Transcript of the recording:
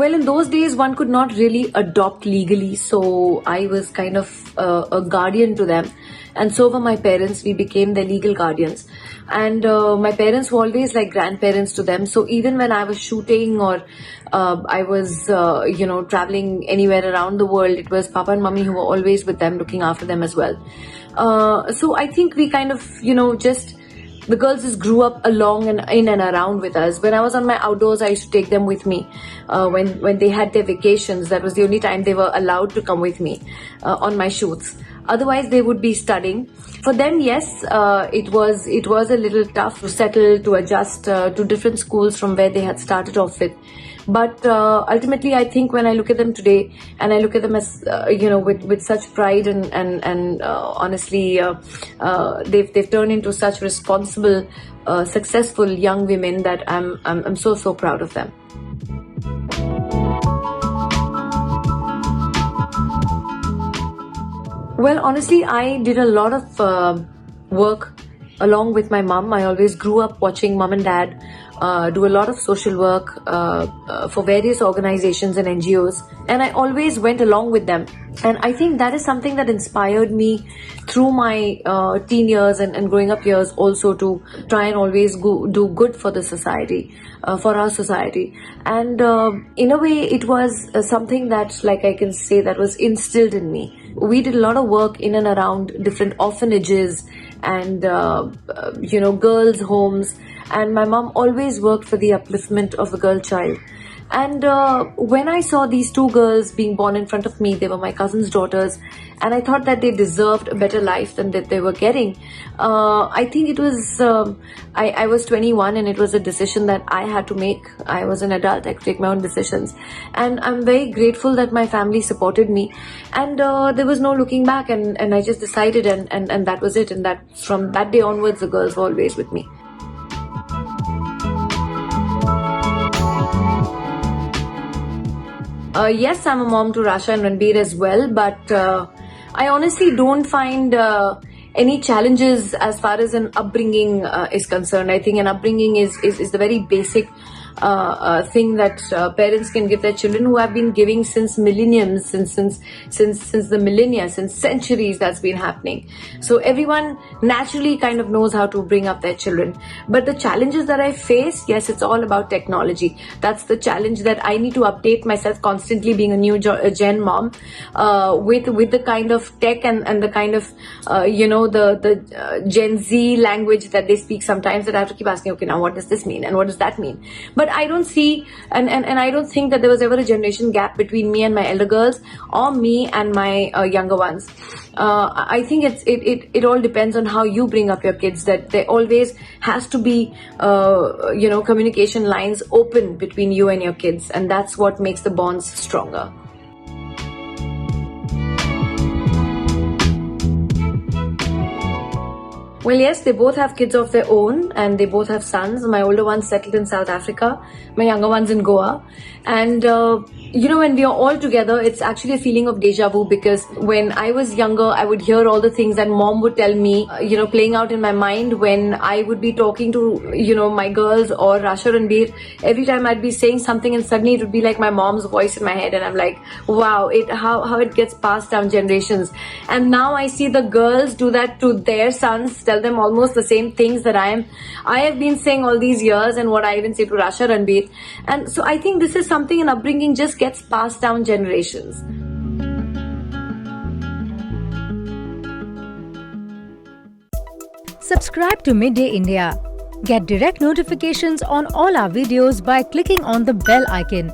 Well, in those days, one could not really adopt legally, so I was kind of a guardian to them, and so were my parents. We became their legal guardians, and my parents were always like grandparents to them. So even when I was shooting or I was, traveling anywhere around the world, it was Papa and Mummy who were always with them, looking after them as well. So I think we kind of, just the girls just grew up along and in and around with us. When I was on my outdoors, I used to take them with me. When they had their vacations, that was the only time they were allowed to come with me on my shoots. Otherwise, they would be studying. For them, yes, it was a little tough to settle, to adjust to different schools from where they had started off with. But ultimately, I think when I look at them today, and I look at them as with such pride and honestly, they've turned into such responsible, successful young women that I'm so proud of them. Well, honestly, I did a lot of work along with my mom. I always grew up watching mom and dad do a lot of social work for various organizations and NGOs, and I always went along with them. And I think that is something that inspired me through my teen years and growing up years also, to try and always do good for the society, for our society. And in a way, it was something that, like I can say, that was instilled in me. We did a lot of work in and around different orphanages and girls' homes, and my mom always worked for the upliftment of the girl child. And when I saw these two girls being born in front of me, they were my cousin's daughters, and I thought that they deserved a better life than that they were getting. I think it was, I was 21, and it was a decision that I had to make. I was an adult, I could take my own decisions. And I'm very grateful that my family supported me. And there was no looking back, and I just decided, and that was it. And that from that day onwards, the girls were always with me. Yes, I'm a mom to Rasha and Ranbir as well, but I honestly don't find any challenges as far as an upbringing is concerned. I think an upbringing is the very basic thing that parents can give their children, who have been giving since millenniums, since the millennia, since centuries. That's been happening. So everyone naturally kind of knows how to bring up their children. But the challenges that I face, yes, it's all about technology. That's the challenge, that I need to update myself constantly, being a new gen mom, with the kind of tech and the kind of the Gen Z language that they speak sometimes, that I have to keep asking, okay, now what does this mean and what does that mean? But I don't see, and I don't think that there was ever a generation gap between me and my elder girls, or me and my younger ones. I think it all depends on how you bring up your kids, that there always has to be communication lines open between you and your kids, and that's what makes the bonds stronger. Well, yes, they both have kids of their own, and they both have sons. My older one's settled in South Africa, my younger one's in Goa. And when we are all together, it's actually a feeling of deja vu, because when I was younger, I would hear all the things that mom would tell me, playing out in my mind when I would be talking to, my girls or Rasha and Ranbir. Every time I'd be saying something, and suddenly it would be like my mom's voice in my head, and I'm like, wow, how it gets passed down generations. And now I see the girls do that to their sons, tell them almost the same things that I have been saying all these years, and what I even say to Rasha and Ranbir. And so I think this is something in upbringing just gets passed down generations. Subscribe to Midday India. Get direct notifications on all our videos by clicking on the bell icon.